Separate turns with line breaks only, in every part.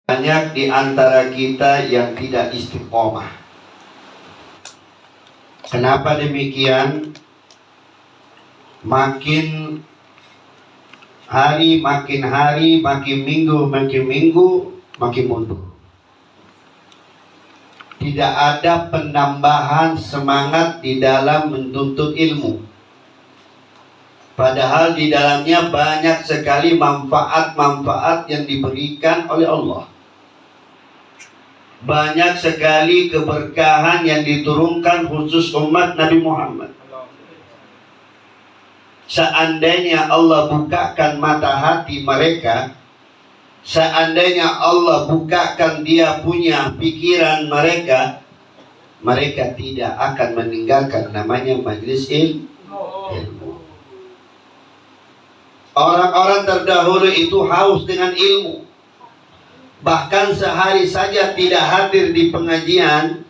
Banyak di antara kita yang tidak istiqomah. Kenapa demikian? Makin hari, makin minggu, makin mundur. Tidak ada penambahan semangat di dalam menuntut ilmu. Padahal di dalamnya banyak sekali manfaat-manfaat yang diberikan oleh Allah. Banyak sekali keberkahan yang diturunkan khusus umat Nabi Muhammad. Seandainya Allah bukakan mata hati mereka, seandainya Allah bukakan dia punya pikiran mereka, mereka tidak akan meninggalkan namanya majelis ilmu. Orang-orang terdahulu itu haus dengan ilmu. Bahkan sehari saja tidak hadir di pengajian,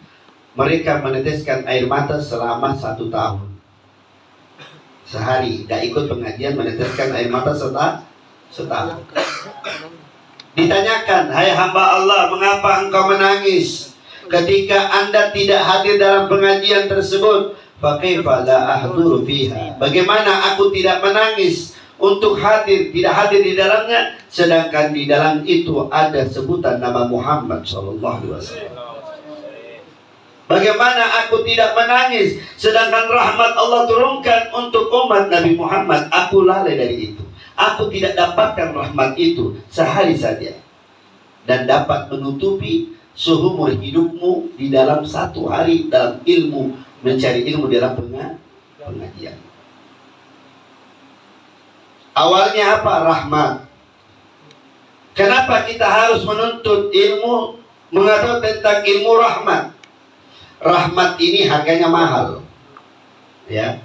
mereka meneteskan air mata selama 1 tahun. Sehari tidak ikut pengajian, meneteskan air mata setahun. Ditanyakan, hai hamba Allah, mengapa engkau menangis ketika Anda tidak hadir dalam pengajian tersebut? Fakaifa la ahduru fiha. Bagaimana aku tidak menangis untuk tidak hadir di dalamnya, sedangkan di dalam itu ada sebutan nama Muhammad SAW. Bagaimana aku tidak menangis sedangkan rahmat Allah turunkan untuk umat Nabi Muhammad? Aku lalai dari itu. Aku tidak dapatkan rahmat itu sehari saja, dan dapat menutupi seumur hidupmu di dalam 1 hari dalam ilmu, mencari ilmu dalam pengajian. Awalnya apa? Rahmat. Kenapa kita harus menuntut ilmu? Mengatakan tentang ilmu rahmat. Rahmat ini harganya mahal. Ya.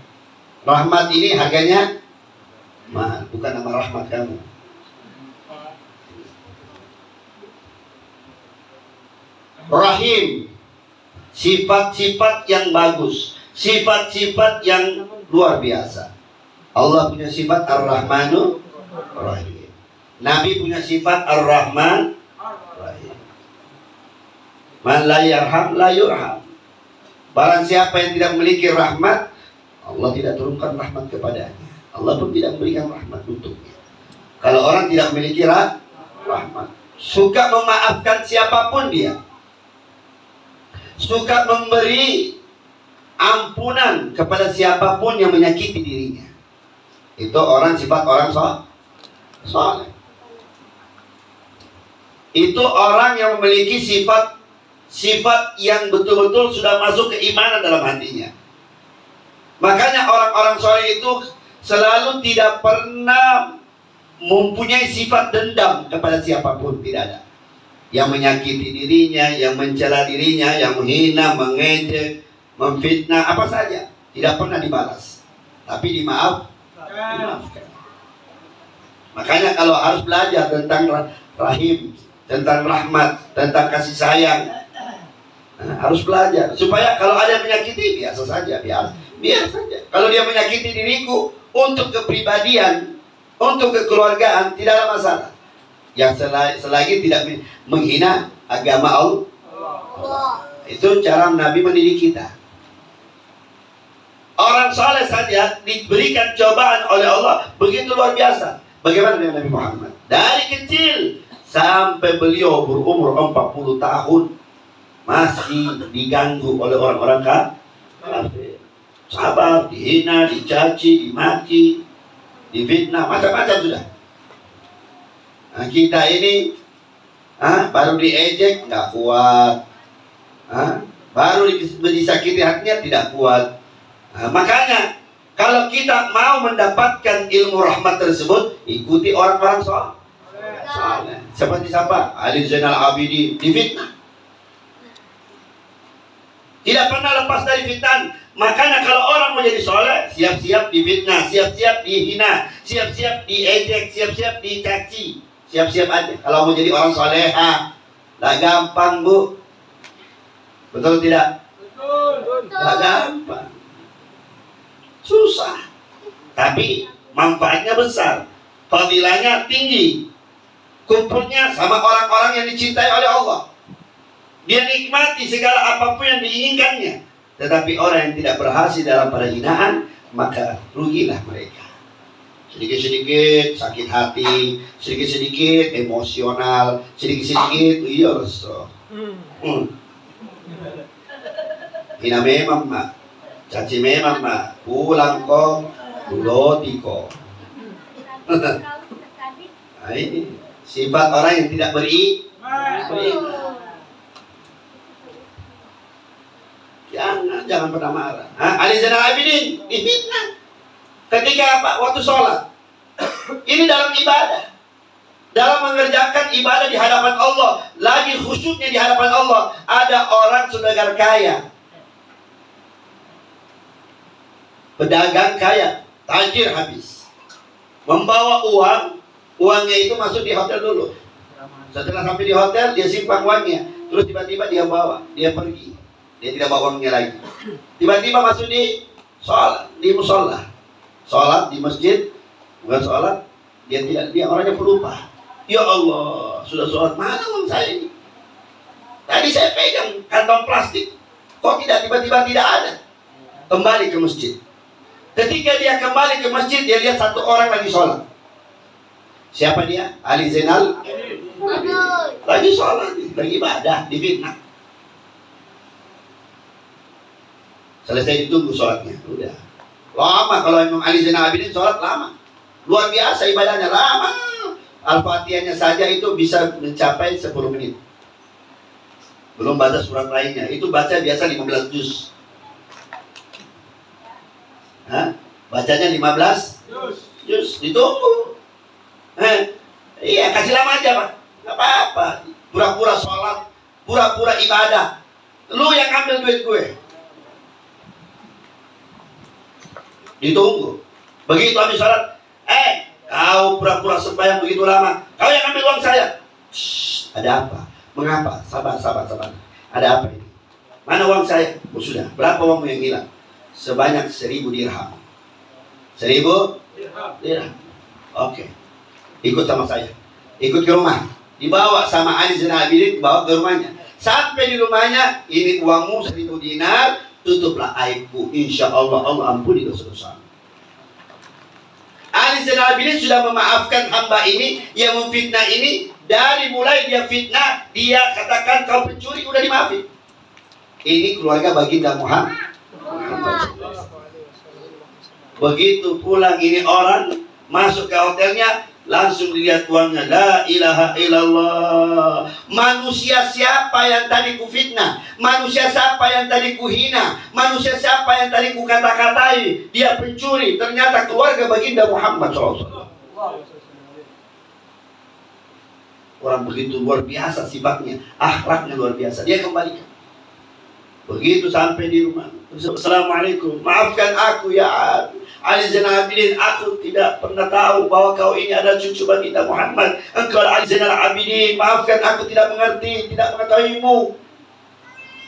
Rahmat ini harganya mahal. Bukan nama rahmat kamu. Rahim. Sifat-sifat yang bagus. Sifat-sifat yang luar biasa. Allah punya sifat Ar-Rahmanu Rahim. Nabi punya sifat Ar-Rahman Rahim. Man la yarham la yurham. Barang siapa yang tidak memiliki rahmat, Allah tidak turunkan rahmat kepadanya. Allah pun tidak memberikan rahmat untuknya. Kalau orang tidak memiliki rahmat, suka memaafkan siapapun dia, suka memberi ampunan kepada siapapun yang menyakiti dirinya, itu orang sifat orang soleh. Itu orang yang memiliki sifat yang betul-betul sudah masuk keimanan dalam hatinya. Makanya orang-orang soleh itu selalu tidak pernah mempunyai sifat dendam kepada siapapun. Tidak ada. Yang menyakiti dirinya, yang mencela dirinya, yang menghina, mengejek, memfitnah, apa saja, tidak pernah dibalas, tapi dimaafkan. Makanya kalau harus belajar tentang rahim, tentang rahmat, tentang kasih sayang, harus belajar supaya kalau ada yang menyakiti, biasa saja, biar saja. Kalau dia menyakiti diriku untuk kepribadian, untuk kekeluargaan, tidak ada masalah. Yang selagi tidak menghina agama Allah. Itu cara Nabi mendidik kita. Orang saleh saja diberikan cobaan oleh Allah begitu luar biasa. Bagaimana dengan Nabi Muhammad? Dari kecil sampai beliau berumur 40 tahun masih diganggu oleh orang-orang kafir. Sabar, dihina, dicaci, dimaki, difitnah, macam-macam sudah. Nah, kita ini baru diejek nggak kuat, baru disakiti hatinya tidak kuat. Makanya kalau kita mau mendapatkan ilmu rahmat tersebut, ikuti orang-orang soleh. Seperti siapa? Ali Zainal Abidin difitnah, tidak pernah lepas dari fitnah. Makanya kalau orang mau jadi soleh, siap-siap difitnah, siap-siap dihina, siap-siap diejek, siap-siap dicaci, siap-siap aja. Kalau mau jadi orang soleha, nggak gampang bu, betul tidak?
Betul.
Nggak gampang, susah. Tapi manfaatnya besar, fadilahnya tinggi, kumpulnya sama orang-orang yang dicintai oleh Allah. Dia nikmati segala apapun yang diinginkannya. Tetapi orang yang tidak berhasil dalam perhinaan, maka rugilah mereka. Sedikit-sedikit sakit hati, sedikit-sedikit emosional, sedikit-sedikit iya reso. Hina memang mak, caci memang mak, pulang kok, buloti kok. Nah, ini sifat orang yang tidak beriman. Jangan pernah marah. Ali Zainal Abidin difitnah. Ketika apa? Waktu sholat. Ini dalam ibadah, dalam mengerjakan ibadah di hadapan Allah, lagi khusyuknya di hadapan Allah. Ada orang saudagar kaya, pedagang kaya, tajir habis, membawa uangnya itu masuk di hotel dulu. Setelah sampai di hotel, dia simpan uangnya. Terus tiba-tiba dia bawa, dia pergi. Dia tidak bawa uangnya lagi. Tiba-tiba masuk di sholat, di musola. Sholat di masjid, bukan sholat. Dia orangnya pelupa. Ya Allah, sudah sholat, mana uang saya ini? Tadi saya pegang kantong plastik, kok tiba-tiba tidak ada? Kembali ke masjid. Ketika dia kembali ke masjid, dia lihat satu orang lagi sholat. Siapa dia? Ali Zainal lagi sholat, lagi ibadah, difitnah. Selesai ditunggu sholatnya, udah lama. Kalau Imam Ali Zainal Abidin sholat lama, luar biasa ibadahnya, lama. Al-Fatihahnya saja itu bisa mencapai 10 menit, belum baca surat lainnya. Itu baca biasa 15 juz. Bacanya 15 juz, ditunggu. Iya, kasih lama aja Pak, nggak apa-apa. Pura-pura sholat, pura-pura ibadah. Lu yang ambil duit gue. Ditunggu. Begitu habis sholat, kau pura-pura sembahyang begitu lama, kau yang ambil uang saya. Shh, ada apa? Mengapa? Sabar. Ada apa ini? Mana uang saya? Oh, sudah. Berapa uangmu yang hilang? Sebanyak 1000 dirham. 1000 dirham. Oke. Ikut sama saya. Ikut ke rumah. Dibawa sama Ali Zainal Abidin, dibawa ke rumahnya. Sampai di rumahnya, ini uangmu 1000 dinar. Tutuplah aibku, insya Allah Allah ampuni dosa-dosa. Ali Zainal Abidin sudah memaafkan hamba ini yang memfitnah ini. Dari mulai dia fitnah, dia katakan kau pencuri, udah dimaafin. Ini keluarga baginda Muhammad. Begitu pulang ini orang masuk ke hotelnya, langsung dilihat uangnya. La ilaha illallah. Manusia siapa yang tadi ku fitnah? Manusia siapa yang tadi ku hina? Manusia siapa yang tadi ku kata-katai? Dia pencuri. Ternyata keluarga baginda Muhammad SAW. Orang begitu luar biasa sifatnya, akhlaknya luar biasa. Dia kembalikan. Begitu sampai di rumah, Assalamualaikum, maafkan aku ya Ali Zainal Abidin, aku tidak pernah tahu bahwa kau ini adalah cucu baginda Muhammad. Engkau Ali Zainal Abidin, maafkan aku tidak mengerti, tidak mengetahuimu.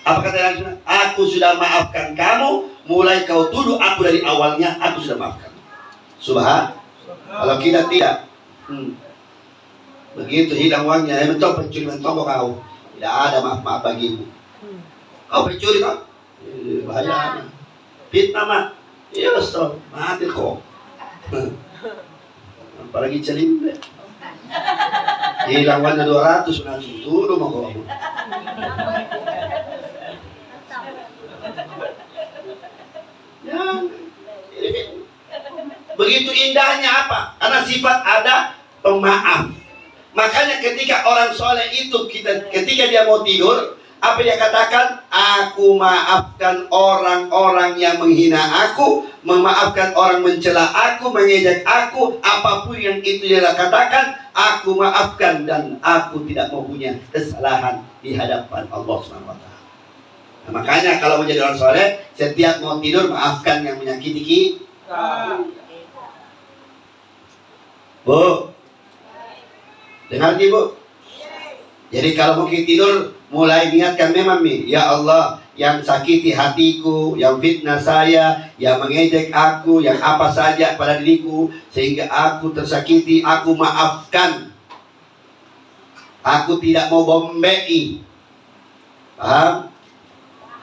Apa kata Ali Zainal? Aku sudah maafkan kamu, mulai kau tuduh aku dari awalnya, aku sudah maafkan. Subhan. Kalau kita tidak, begitu hilang uangnya, mencoba pencuri, mencoba kau, tidak ada maaf-maaf bagimu. Kau pencuri kau, bahaya. Fitnah mah, iya betul, mati kok. Apalagi celimbe. Hilang uangnya 200, langsung tuduh mau kau. Ya, begitu indahnya apa? Karena sifat ada pemaaf. Makanya ketika orang soleh itu ketika dia mau tidur, apa dia katakan? Aku maafkan orang-orang yang menghina aku, memaafkan orang mencela aku, mengejek aku, apapun yang itu dia katakan, aku maafkan dan aku tidak mempunyai kesalahan di hadapan Allah SWT. Nah, makanya kalau menjadi orang soleh, setiap mau tidur maafkan yang menyakiti kita. Bu, dengar Bu. Jadi kalau mau tidur, mulai niatkan memang nih, ya Allah, yang sakiti hatiku, yang fitnah saya, yang mengejek aku, yang apa saja pada diriku, sehingga aku tersakiti, aku maafkan. Aku tidak mau bombei. Paham?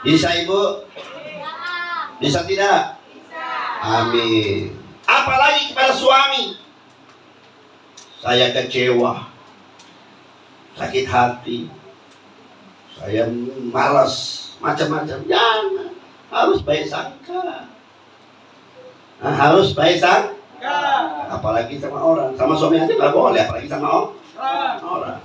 Bisa Ibu? Bisa tidak? Amin. Apalagi kepada suami. Saya kecewa, sakit hati, saya malas, macam-macam. Jangan, harus baik sangka. Nah, harus baik sangka. Apalagi sama orang, sama suami aja nggak boleh, apalagi sama orang.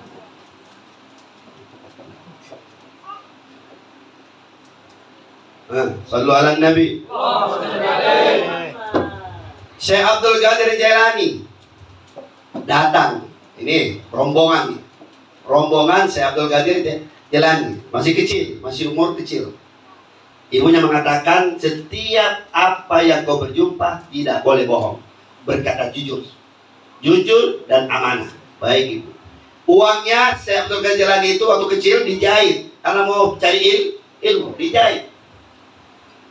Sallu ala Nabi. Syekh Abdul Qadir Jailani datang. Ini rombongan. Rombongan Syekh Abdul Qadir Jailani. Masih kecil, masih umur kecil. Ibunya mengatakan, setiap apa yang kau berjumpa tidak boleh bohong. Berkata jujur. Jujur dan amanah. Baik Ibu. Uangnya Syekh Abdul Qadir Jailani itu waktu kecil dijahit. Karena mau cari ilmu, dijahit.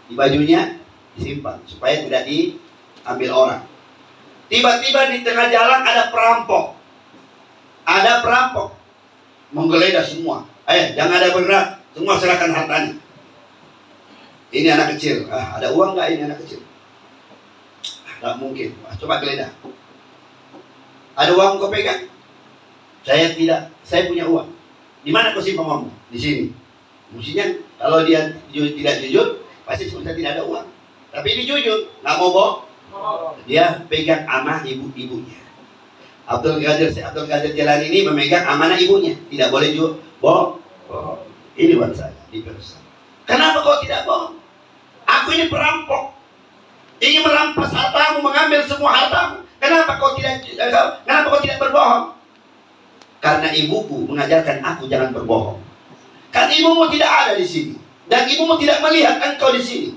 Di bajunya disimpan supaya tidak diambil orang. Tiba-tiba di tengah jalan ada perampok. Ada perampok menggeledah semua. Jangan ada bergerak, semua serahkan hartanya. Ini anak kecil. Ada uang nggak ini anak kecil? Nggak mungkin. Coba geledah. Ada uang kau pegang? Saya tidak. Saya punya uang. Di mana kau simpan uangmu? Di sini. Mestinya kalau dia tidak jujur, pasti sudah tidak ada uang. Tapi ini jujur, nggak mau bohong. Dia pegang amanah ibunya. Abdul Qadir Jailani ini memegang amanah ibunya. Tidak boleh bohong. Ini buat saya, diperiksa. Kenapa kau tidak bohong? Aku ini perampok, ingin merampas hartamu, mengambil semua hartamu. Kenapa kau tidak berbohong? Karena ibuku mengajarkan aku jangan berbohong. Kan ibumu tidak ada di sini, dan ibumu tidak melihat engkau di sini.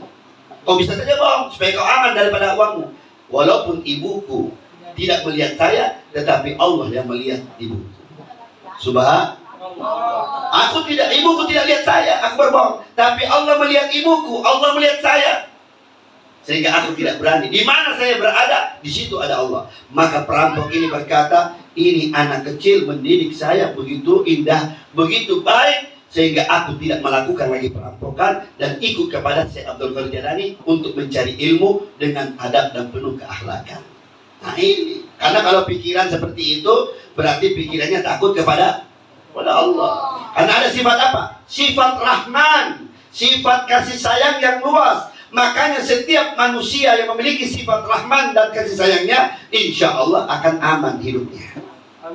Kau bisa saja bohong supaya kau aman daripada uangmu. Walaupun ibuku tidak melihat saya, tetapi Allah yang melihat ibuku. Ibuku tidak lihat saya, aku berbohong. Tapi Allah melihat ibuku, Allah melihat saya. Sehingga aku tidak berani. Di mana saya berada, di situ ada Allah. Maka perampok ini berkata, ini anak kecil mendidik saya begitu indah, begitu baik, sehingga aku tidak melakukan lagi perampokan dan ikut kepada Syekh Abdul Qadir Jailani untuk mencari ilmu dengan adab dan penuh keakhlakan. Nah ini, karena kalau pikiran seperti itu berarti pikirannya takut kepada Allah. Karena ada sifat apa? Sifat Rahman, sifat kasih sayang yang luas. Makanya setiap manusia yang memiliki sifat Rahman dan kasih sayangnya, insya Allah akan aman hidupnya,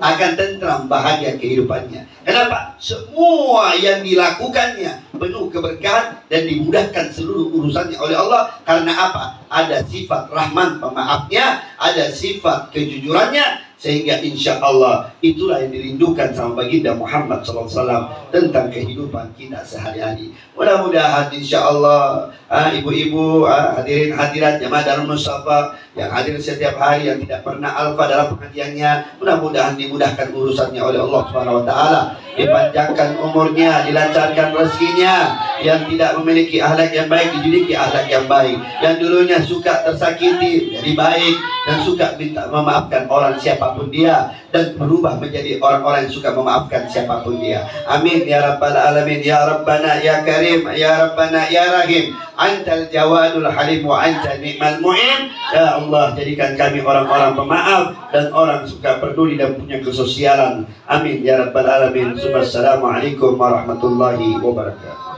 akan tentram, bahagia kehidupannya. Kenapa? Semua yang dilakukannya penuh keberkahan dan dimudahkan seluruh urusannya oleh Allah. Karena apa? Ada sifat Rahman pemaafnya, ada sifat kejujurannya, sehingga insya Allah itulah yang dirindukan sama baginda Muhammad SAW tentang kehidupan kita sehari-hari. Mudah-mudahan insya Allah ibu-ibu, hadirin hadirat jamaah Darul Mustafa yang hadir setiap hari, yang tidak pernah alfa dalam pengajiannya, mudah-mudahan dimudahkan urusannya oleh Allah Subhanahu Wa Taala, dipanjangkan umurnya, dilancarkan rezekinya. Yang tidak memiliki akhlak yang baik dijuluki akhlak yang baik. Yang dulunya suka tersakiti jadi baik, dan suka minta memaafkan orang siapapun dia, dan berubah menjadi orang-orang yang suka memaafkan siapapun dia. Amin ya rabbal alamin. Ya Rabbana ya Karim, ya Rabbana ya Rahim, Antal Jawadul Halim wa anta ni'mal mu'in. Ya Allah, jadikan kami orang-orang pemaaf dan orang suka peduli dan punya kesosialan. Amin ya rabbal alamin. Assalamualaikum warahmatullahi wabarakatuh.